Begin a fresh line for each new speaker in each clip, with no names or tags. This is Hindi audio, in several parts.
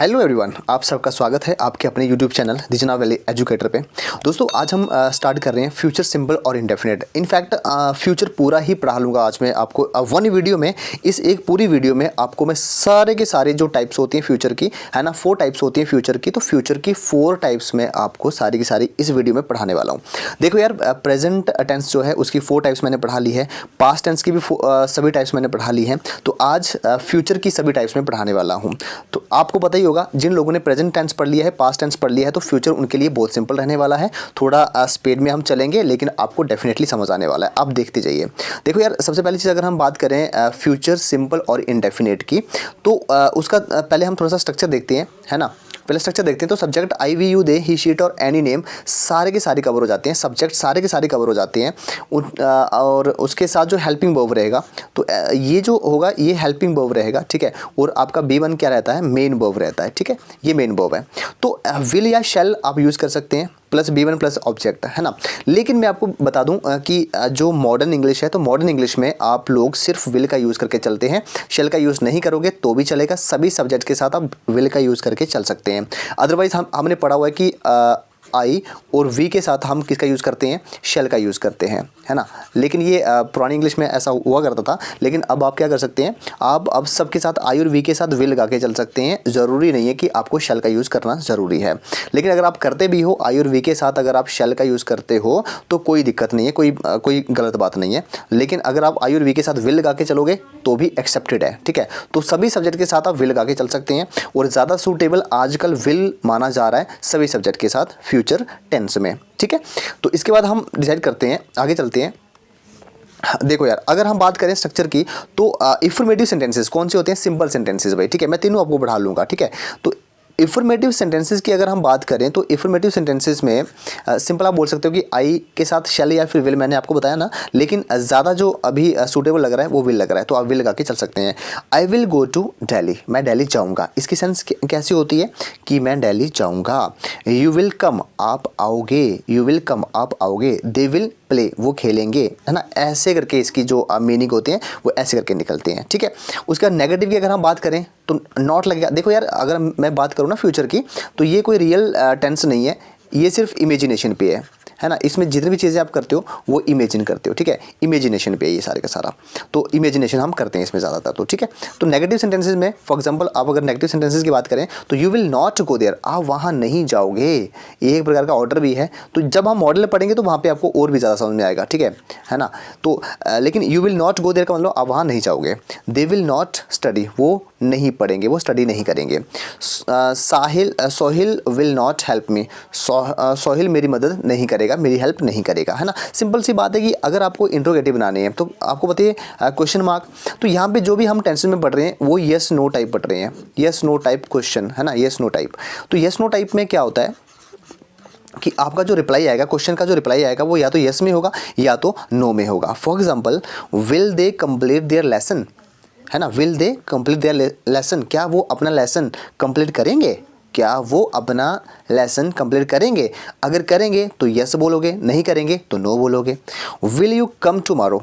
हेलो एवरीवन, आप सबका स्वागत है आपके अपने यूट्यूब चैनल दिजना वैली एजुकेटर पे। दोस्तों आज हम स्टार्ट कर रहे हैं फ्यूचर सिंपल और इंडेफिनिट। इनफैक्ट फ्यूचर पूरा ही पढ़ा लूँगा आज मैं आपको वन वीडियो में। इस एक पूरी वीडियो में आपको मैं सारे के सारे जो टाइप्स होती हैं फ्यूचर की, है ना, 4 टाइप्स होती हैं फ्यूचर की, तो फ्यूचर की 4 टाइप्स में आपको सारी की सारी इस वीडियो में पढ़ाने वाला हूँ। देखो यार, प्रेजेंट टेंस जो है उसकी 4 टाइप्स मैंने पढ़ा ली है, पास्ट टेंस की भी सभी टाइप्स मैंने पढ़ा ली है, तो आज फ्यूचर की सभी टाइप्स में पढ़ाने वाला हूँ। तो आपको पता ही होगा, जिन लोगों ने प्रेजेंट टेंस पढ़ लिया है, पास्ट टेंस पढ़ लिया है, तो फ्यूचर उनके लिए बहुत सिंपल रहने वाला है। थोड़ा स्पीड में हम चलेंगे लेकिन आपको डेफिनेटली समझ आने वाला है। आप देखते जाइए। देखो यार, सबसे पहली चीज़ अगर हम बात करें फ्यूचर सिंपल और इंडेफिनिट की, तो उसका पहले हम थोड़ा सा स्ट्रक्चर देखते हैं, है ना। पहले स्ट्रक्चर देखते हैं। तो subject I we you they he sheet और एनी नेम सारे के सारे कवर हो जाते हैं। सब्जेक्ट सारे के सारे कवर हो जाते हैं और उसके साथ जो हेल्पिंग वर्ब रहेगा, तो ये जो होगा ये हेल्पिंग वर्ब रहेगा, ठीक है। और आपका B1 क्या रहता है, मेन वर्ब रहता है, ठीक है, ये मेन वर्ब है। तो विल या शैल आप यूज़ कर सकते हैं प्लस B1 प्लस ऑब्जेक्ट, है ना। लेकिन मैं आपको बता दूं कि जो मॉडर्न इंग्लिश है, तो मॉडर्न इंग्लिश में आप लोग सिर्फ विल का यूज़ करके चलते हैं। शेल का यूज़ नहीं करोगे तो भी चलेगा। सभी सब्जेक्ट के साथ आप विल का यूज़ करके चल सकते हैं। अदरवाइज़ हमने पढ़ा हुआ है कि आई और वी के साथ हम किसका यूज़ करते हैं, शेल का यूज़ करते हैं, है ना। लेकिन ये पुरानी इंग्लिश में ऐसा हुआ करता था। लेकिन अब आप क्या कर सकते हैं, आप अब सबके साथ आई और वी के साथ विल लगा के चल सकते हैं। ज़रूरी नहीं है कि आपको शेल का यूज़ करना ज़रूरी है। लेकिन अगर आप करते भी हो आई और वी के साथ, अगर आप शेल का यूज़ करते हो तो कोई दिक्कत नहीं है, कोई गलत बात नहीं है। लेकिन अगर आप आई और वी के साथ विल लगा के चलोगे तो भी एक्सेप्टेड है, ठीक है। तो सभी सब्जेक्ट के साथ आप विल लगा के चल सकते हैं और ज़्यादा सूटेबल आजकल विल माना जा रहा है सभी सब्जेक्ट के साथ फ्यूचर टेंस में, ठीक है। तो इसके बाद हम डिसाइड करते हैं, आगे चलते हैं। देखो यार, अगर हम बात करें स्ट्रक्चर की, तो इन्फॉर्मेटिव सेंटेंसेस कौन से होते हैं, सिंपल सेंटेंसेस भाई, ठीक है। मैं तीनों आपको बढ़ा लूँगा, ठीक है। तो इन्फॉर्मेटिव सेंटेंसेस की अगर हम बात करें, तो इन्फॉर्मेटिव सेंटेंसेस में सिंपल आप बोल सकते हो कि आई के साथ शैल या फिर विल, मैंने आपको बताया ना। लेकिन ज़्यादा जो अभी सूटेबल लग रहा है वो विल लग रहा है, तो आप विल लगा के चल सकते हैं। I will go to Delhi, मैं दिल्ली जाऊँगा। इसकी सेंस कैसी होती है कि मैं दिल्ली जाऊँगा। यू विल कम, आप आओगे, यू विल कम, आप आओगे। दे विल प्ले, वो खेलेंगे, है ना। ऐसे करके इसकी जो मीनिंग होते हैं वो ऐसे करके निकलते हैं, ठीक है। उसका नेगेटिव की अगर हम बात करें तो नॉट लगेगा। देखो यार, अगर मैं बात करूँ ना फ्यूचर की, तो ये कोई रियल टेंस नहीं है, ये सिर्फ इमेजिनेशन पे है ना। इसमें जितनी भी चीज़ें आप करते हो वो इमेजिन करते हो, ठीक है। इमेजिनेशन पे ये सारे का सारा, तो इमेजिनेशन हम करते हैं इसमें ज़्यादातर, तो ठीक है। तो नेगेटिव सेंटेंसेस में फॉर एग्जांपल आप अगर नेगेटिव सेंटेंसेस की बात करें, तो you will not go there, आप वहाँ नहीं जाओगे। ये एक प्रकार का ऑर्डर भी है। तो जब हम मॉडल पढ़ेंगे तो वहाँ पर आपको और भी ज़्यादा समझ में आएगा, ठीक है ना। तो लेकिन you will not go there का मतलब आप वहाँ नहीं जाओगे। दे विल नॉट स्टडी, वो नहीं पढ़ेंगे, वो स्टडी नहीं करेंगे। Sohil will not help me, Sohil मेरी मदद नहीं करेगा, मेरी हेल्प नहीं करेगा, है ना। सिंपल सी बात है कि अगर आपको इंट्रोगेटिव बनाने हैं, तो आपको बताइए क्वेश्चन मार्क, तो यहाँ पे जो भी हम टेंशन में पढ़ रहे हैं वो येस नो टाइप पढ़ रहे हैं, येस नो टाइप क्वेश्चन, है ना, येस नो टाइप। तो येस नो टाइप में क्या होता है कि आपका जो रिप्लाई आएगा, क्वेश्चन का जो रिप्लाई आएगा वो या तो येस में होगा या तो नो में होगा। For example, will they complete their lesson, है ना, will they complete their lesson, क्या वो अपना लेसन कंप्लीट करेंगे, क्या वो अपना लेसन कंप्लीट करेंगे। अगर करेंगे तो यस बोलोगे, नहीं करेंगे तो नो बोलोगे। विल यू कम टुमारो,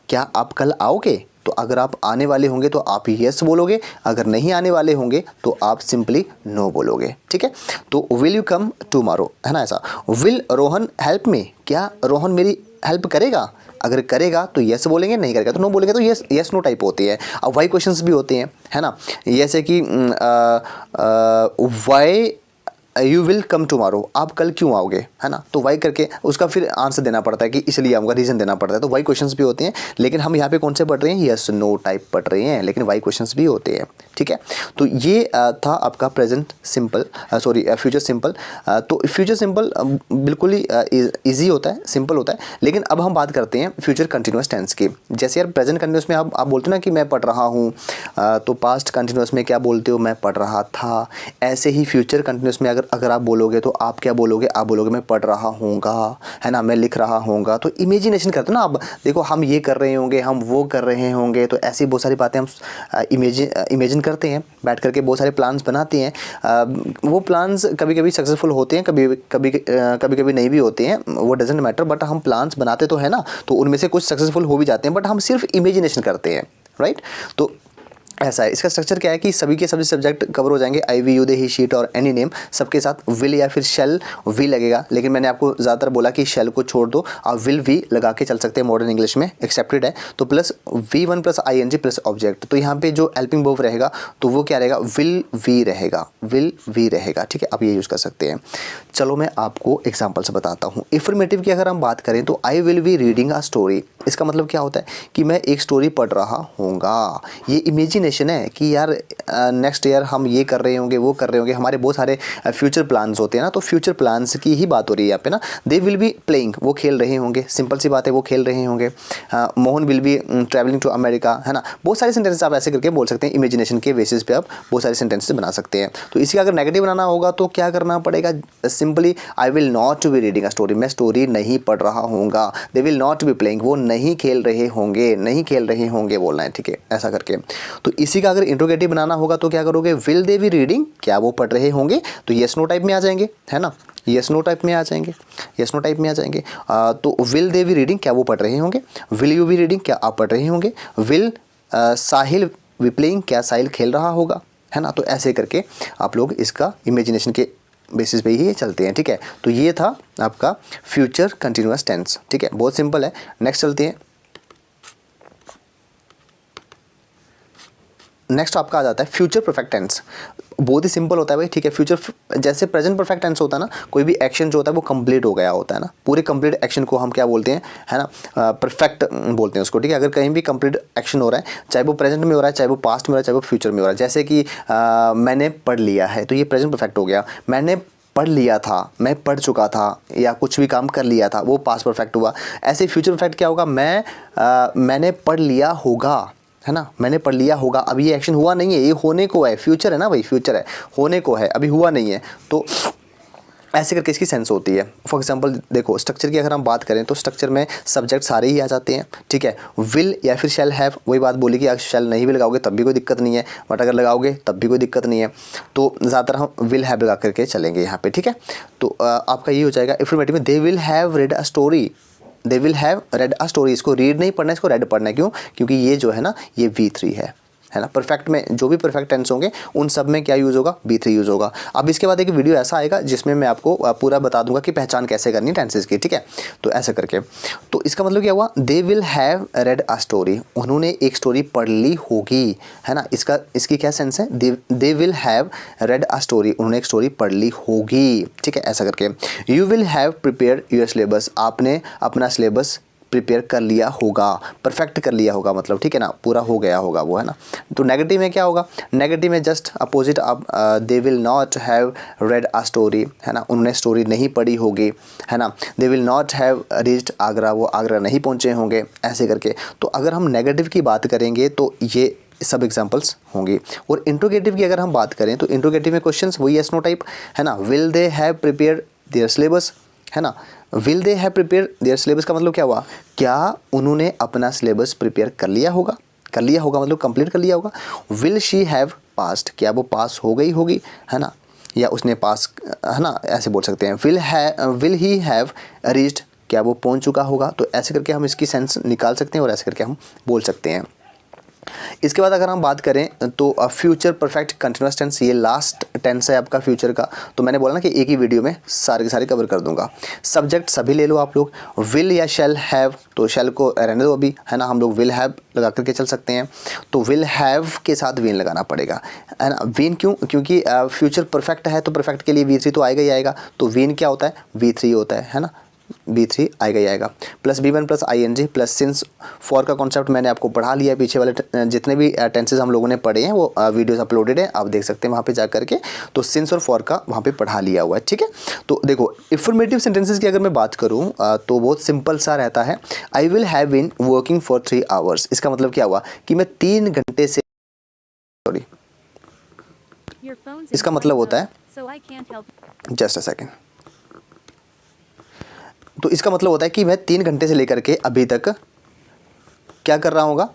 क्या आप कल आओगे। तो अगर आप आने वाले होंगे तो आप यस बोलोगे, अगर नहीं आने वाले होंगे तो आप सिंपली नो बोलोगे, ठीक है। तो विल यू कम टुमारो, है ना, ऐसा। विल रोहन हेल्प मी, क्या रोहन मेरी हेल्प करेगा। अगर करेगा तो यस बोलेंगे, नहीं करेगा तो नो बोलेंगे। तो यस नो टाइप होती है। अब वाई क्वेश्चंस भी होते हैं, है ना, जैसे कि why you will come tomorrow, आप कल क्यों आओगे, है ना। तो वाई करके उसका फिर आंसर देना पड़ता है कि इसलिए आऊँगा, रीज़न देना पड़ता है। तो वाई क्वेश्चंस भी होते हैं। लेकिन हम यहाँ पे कौन से पढ़ रहे हैं, यस नो टाइप पढ़ रहे हैं, लेकिन वाई क्वेश्चंस भी होते हैं, ठीक है। तो ये था आपका प्रेजेंट सिंपल, फ्यूचर सिंपल। तो फ्यूचर सिंपल बिल्कुल ही ईजी होता है, सिंपल होता है। लेकिन अब हम बात करते हैं फ्यूचर कंटिन्यूस टेंस की। जैसे यार प्रेजेंट कंटिन्यूस में आप बोलते हो ना कि मैं पढ़ रहा हूँ, तो पास्ट कंटिन्यूस में क्या बोलते हो, मैं पढ़ रहा था। ऐसे ही फ्यूचर कंटिन्यूस में अगर आप बोलोगे तो आप क्या बोलोगे, आप बोलोगे मैं पढ़ रहा हूँगा, है ना, मैं लिख रहा हूँगा। तो इमेजिनेशन करते हो ना आप, देखो हम ये कर रहे होंगे, हम वो कर रहे होंगे, तो ऐसी बहुत सारी बातें हम इमेजिन करते हैं, बैठ करके बहुत सारे प्लान्स बनाते हैं। वो प्लान्स कभी कभी सक्सेसफुल होते हैं, कभी कभी नहीं भी होते हैं, वो डजेंट मैटर। बट हम प्लान्स बनाते तो है ना, तो उनमें से कुछ सक्सेसफुल हो भी जाते हैं, बट हम सिर्फ इमेजिनेशन करते हैं, राइट। तो ऐसा है। इसका स्ट्रक्चर क्या है कि सभी के सभी सब्जेक्ट कवर हो जाएंगे, आई we you they he sheet और एनी नेम, सबके साथ विल या फिर शेल वी लगेगा, लेकिन मैंने आपको ज़्यादातर बोला कि शेल को छोड़ दो, आप विल वी लगा के चल सकते हैं, मॉडर्न इंग्लिश में एक्सेप्टेड है। तो plus V1 plus ING plus object, तो यहाँ पे जो हेल्पिंग वर्ब रहेगा तो वो क्या रहेगा, विल वी रहेगा, विल वी रहेगा, ठीक है, आप ये यूज़ कर सकते हैं। चलो मैं आपको एग्जाम्पल से बताता हूँ। इफर्मेटिव की अगर हम बात करें तो I will be reading a story, इसका मतलब क्या होता है कि मैं एक स्टोरी पढ़ रहा हूँगा। ये इमेजिनेशन है कि यार नेक्स्ट ईयर हम ये कर रहे होंगे, वो कर रहे होंगे, हमारे बहुत सारे फ्यूचर प्लान्स होते हैं ना, तो फ्यूचर प्लान्स की ही बात हो रही है यहाँ पे ना। दे विल बी प्लेइंग, वो खेल रहे होंगे, सिंपल सी बात है, वो खेल रहे होंगे। Mohan will be travelling to America, है ना। बहुत सारे सेंटेंसेस आप ऐसे करके बोल सकते हैं, इमेजिनेशन के बेसिस पे आप बहुत सारे सेंटेंसेस बना सकते हैं। तो इसी का अगर नेगेटिव बनाना होगा तो क्या करना पड़ेगा, simply I will not be reading a story, मैं स्टोरी नहीं पढ़ रहा हूँगा। They will not be playing, वो नहीं खेल रहे होंगे, नहीं खेल रहे होंगे बोलना है, ठीक है, ऐसा करके। तो इसी का अगर इंट्रोगेटिव बनाना होगा तो क्या करोगे, विल दे बी रीडिंग, क्या वो पढ़ रहे होंगे, तो येस नो टाइप में आ जाएंगे, है ना, येस नो टाइप में आ जाएंगे, येस नो टाइप में आ जाएंगे। तो विल दे बी रीडिंग, क्या वो पढ़ रहे होंगे, विल यू बी रीडिंग, क्या आप पढ़ रहे होंगे, विल साहिल बी प्लेइंग, क्या साहिल खेल रहा होगा, है ना। तो ऐसे करके आप लोग इसका इमेजिनेशन के बेसिस पे ही चलते हैं, ठीक है। तो ये था आपका फ्यूचर कंटिन्यूअस टेंस, ठीक है, बहुत सिंपल है। नेक्स्ट चलते हैं। नेक्स्ट आपका आ जाता है फ्यूचर परफेक्ट टेंस। बहुत ही सिंपल होता है भाई, ठीक है। फ्यूचर जैसे प्रेजेंट परफेक्ट टेंस होता है ना, कोई भी एक्शन जो होता है वो कंप्लीट हो गया होता है ना, पूरे कंप्लीट एक्शन को हम क्या बोलते हैं, है ना, परफेक्ट बोलते हैं उसको, ठीक है। अगर कहीं भी कंप्लीट एक्शन हो रहा है, चाहे वो प्रेजेंट में हो रहा है, चाहे वो पास्ट में हो रहा है, चाहे वो फ्यूचर में हो रहा है, जैसे कि मैंने पढ़ लिया है, तो ये प्रेजेंट परफेक्ट हो गया। मैंने पढ़ लिया था, मैं पढ़ चुका था, या कुछ भी काम कर लिया था, वो पास्ट परफेक्ट हुआ। ऐसे फ्यूचर परफेक्ट क्या होगा, मैंने पढ़ लिया होगा, है ना, मैंने पढ़ लिया होगा। अभी ये एक्शन हुआ नहीं है, ये होने को है, फ्यूचर है ना भाई, फ्यूचर है, होने को है, अभी हुआ नहीं है। तो ऐसे करके इसकी सेंस होती है। फॉर एग्जांपल देखो, स्ट्रक्चर की अगर हम बात करें तो स्ट्रक्चर में सब्जेक्ट सारे ही आ जाते हैं, ठीक है। विल या फिर शैल हैव, वही बात बोली कि अगर शैल नहीं भी लगाओगे तब भी कोई दिक्कत नहीं है, बट अगर लगाओगे तब भी कोई दिक्कत नहीं है। तो ज़्यादातर हम विल हैव लगा करके चलेंगे यहाँ पे, ठीक है। तो आपका ये हो जाएगा इफर्मेटिव में, दे will have read a story, they will have read a story. इसको रीड नहीं पढ़ना है, इसको रेड पढ़ना है। क्यों, क्योंकि ये जो है ना, ये V3 है ना। परफेक्ट में जो भी परफेक्ट टेंस होंगे उन सब में क्या यूज़ होगा, V3 यूज़ होगा। अब इसके बाद एक वीडियो ऐसा आएगा जिसमें मैं आपको पूरा बता दूंगा कि पहचान कैसे करनी है टेंसेस की, ठीक है। तो ऐसा करके, तो इसका मतलब क्या हुआ, दे will have read a story, उन्होंने एक स्टोरी पढ़ ली होगी, है ना। इसकी क्या सेंस है, they will have read a story, उन्होंने एक स्टोरी पढ़ ली होगी, ठीक है, ऐसा करके। You will have prepared your syllabus, आपने अपना सिलेबस प्रिपेयर कर लिया होगा, परफेक्ट कर लिया होगा मतलब, ठीक है ना, पूरा हो गया होगा वो, है ना। तो नेगेटिव में क्या होगा, नेगेटिव में जस्ट अपोजिट, आप दे will not have read a story, है ना, उन्होंने स्टोरी नहीं पढ़ी होगी, है ना। They will not have reached Agra, वो आगरा नहीं पहुंचे होंगे, ऐसे करके। तो अगर हम नेगेटिव की बात करेंगे तो ये सब एग्जांपल्स होंगी। और इंट्रोगेटिव की अगर हम बात करें तो इंट्रोगेटिव में क्वेश्चंस वही यस नो टाइप, है ना। Will they have prepared there syllabus, है ना। Will they have prepare their syllabus का मतलब क्या हुआ, क्या उन्होंने अपना सिलेबस प्रिपेयर कर लिया होगा, कर लिया होगा मतलब कंप्लीट कर लिया होगा। विल शी हैव पास्ड, क्या वो पास हो गई होगी, है ना, या उसने पास, है ना, ऐसे बोल सकते हैं। विल ही हैव रीच्ड, क्या वो पहुंच चुका होगा। तो ऐसे करके हम इसकी सेंस निकाल सकते हैं और ऐसे करके हम बोल सकते हैं। इसके बाद अगर हम बात करें तो फ्यूचर परफेक्ट कंटिन्यूअस टेंस, ये लास्ट टेंस है आपका फ्यूचर का। तो मैंने बोला ना कि एक ही वीडियो में सारे के सारे कवर कर दूंगा। सब्जेक्ट सभी ले लो आप लोग, विल या शैल हैव, तो शैल को रहने दो अभी, है ना, हम लोग विल हैव लगा करके चल सकते हैं। तो विल हैव के साथ विन लगाना पड़ेगा, है ना। विन क्यों, क्योंकि फ्यूचर परफेक्ट है तो परफेक्ट के लिए V3 तो आएगा ही आएगा। तो विन क्या होता है, V3 होता है ना, B3 आएगा ही आएगा। Plus B1 plus ING plus since for का कॉन्सेप्ट मैंने आपको पढ़ा लिया है, पीछे वाले जितने भी टेंसेस हम लोगों ने पढ़े हैं वो वीडियोस अपलोडेड है, आप देख सकते हैं वहाँ पे जा करके। तो सिंस और फॉर का वहाँ पे पढ़ा लिया हुआ है, ठीक है। तो देखो इन्फॉर्मेटिव सेंटेंसेस की अगर मैं बात करूँ तो बहुत सिंपल सा रहता है। I will have been working for 3 hours, इसका मतलब क्या हुआ कि मैं 3 घंटे से, सॉरी, इसका मतलब होता है, जस्ट अ सेकेंड, तो इसका मतलब होता है कि मैं 3 घंटे से लेकर के अभी तक क्या कर रहा होगा,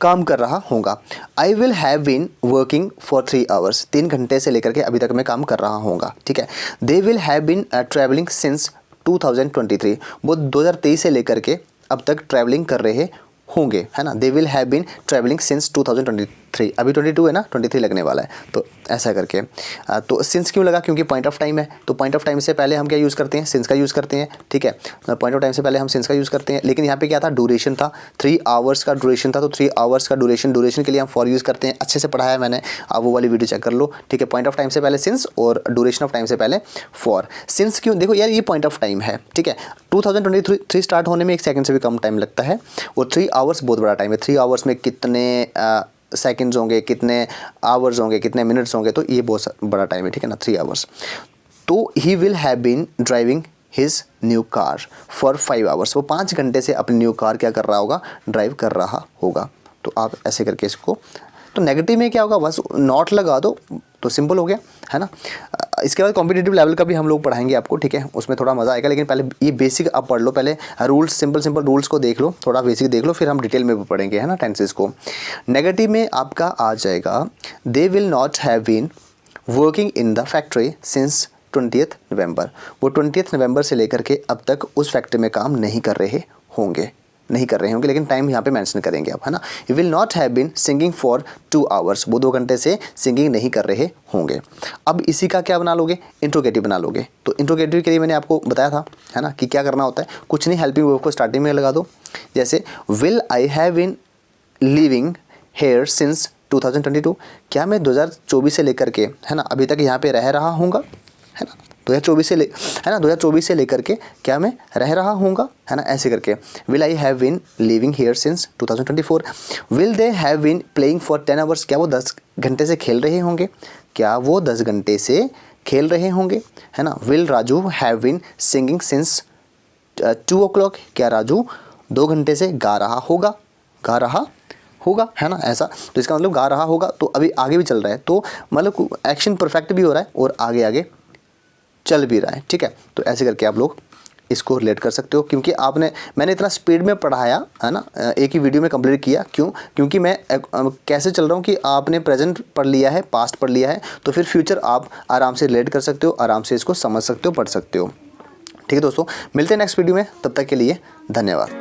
काम कर रहा होगा। I will have been working for 3 hours, 3 घंटे से लेकर के अभी तक मैं काम कर रहा होगा, ठीक है। They will have been travelling since 2023, वो 2023 से लेकर के अब तक ट्रैवलिंग कर रहे होंगे, है ना। They will have been travelling since 3, अभी 22 है ना, 23 लगने वाला है। तो ऐसा करके तो सिंस क्यों लगा, क्योंकि पॉइंट ऑफ टाइम है, तो पॉइंट ऑफ टाइम से पहले हम क्या यूज़ करते हैं, सिंस का यूज़ करते हैं, ठीक है। पॉइंट ऑफ टाइम से पहले हम सिंस का यूज़ करते हैं, लेकिन यहाँ पे क्या था, ड्यूरेशन था, 3 आवर्स का ड्यूरेशन था, तो 3 आवर्स का ड्यूरेशन के लिए हम फॉर यूज़ करते हैं। अच्छे से पढ़ाया मैंने, आप वो वाली वीडियो चेक कर लो, ठीक है। पॉइंट ऑफ टाइम से पहले सिंस और ड्यूरेशन ऑफ टाइम से पहले फॉर। सिंस क्यों, देखो यार ये पॉइंट ऑफ टाइम है, ठीक है। 2023 स्टार्ट होने में 1 सेकंड से भी कम टाइम लगता है, और 3 आवर्स बहुत बड़ा टाइम है। 3 आवर्स में कितने सेकंड्स होंगे, कितने आवर्स होंगे, कितने मिनट्स होंगे, तो ये बहुत बड़ा टाइम है, ठीक है ना, 3 आवर्स। तो he will have been driving his new car for 5 hours. वो 5 घंटे से अपनी न्यू कार क्या कर रहा होगा, ड्राइव कर रहा होगा। तो आप ऐसे करके इसको, तो नेगेटिव में क्या होगा, बस नॉट लगा दो तो सिंपल हो गया, है ना। इसके बाद कॉम्पिटिटिव लेवल का भी हम लोग पढ़ाएंगे आपको, ठीक है, उसमें थोड़ा मज़ा आएगा। लेकिन पहले ये बेसिक आप पढ़ लो, पहले रूल्स, सिंपल रूल्स को देख लो, थोड़ा बेसिक देख लो, फिर हम डिटेल में भी पढ़ेंगे, है ना, टेंसेस को। नेगेटिव में आपका आ जाएगा, they will not have been working in the factory since 20th November. वो 20th नवंबर से लेकर के अब तक उस फैक्ट्री में काम नहीं कर रहे होंगे, लेकिन टाइम यहाँ पे मेंशन करेंगे आप, है ना। You will not have been singing for 2 hours. वो 2 घंटे से सिंगिंग नहीं कर रहे होंगे। अब इसी का क्या बना लोगे, इंट्रोगेटिव बना लोगे। तो इंट्रोगेटिव के लिए मैंने आपको बताया था, है ना, कि क्या करना होता है। कुछ नहीं, हेल्पिंग वर्ब को स्टार्टिंग में लगा दो। जैसे will I have been living here since 2022। क्या मैं 2024 से लेकर के, है ना, अभी तक यहाँ पे रह रहा हूँगा, है ना, 2024 से है ना, 2024 से लेकर के क्या मैं रह रहा हूँगा, है ना, ऐसे करके। Will I have been living here since 2024। Will they have been playing for 10 hours. क्या वो 10 घंटे से खेल रहे होंगे, क्या वो 10 घंटे से खेल रहे होंगे, है ना। Will Raju have been singing since 2 o'clock। क्या राजू 2 घंटे से गा रहा होगा, है ना, ऐसा। तो इसका मतलब गा रहा होगा, तो अभी आगे भी चल रहा है, तो मतलब एक्शन परफेक्ट भी हो रहा है और आगे चल भी रहा है, ठीक है। तो ऐसे करके आप लोग इसको रिलेट कर सकते हो, क्योंकि मैंने इतना स्पीड में पढ़ाया, है ना, एक ही वीडियो में कंप्लीट किया। क्यों, क्योंकि मैं कैसे चल रहा हूँ कि आपने प्रेजेंट पढ़ लिया है, पास्ट पढ़ लिया है, तो फिर फ्यूचर आप आराम से रिलेट कर सकते हो, आराम से इसको समझ सकते हो, पढ़ सकते हो। ठीक है दोस्तों, मिलते हैं नेक्स्ट वीडियो में, तब तक के लिए धन्यवाद।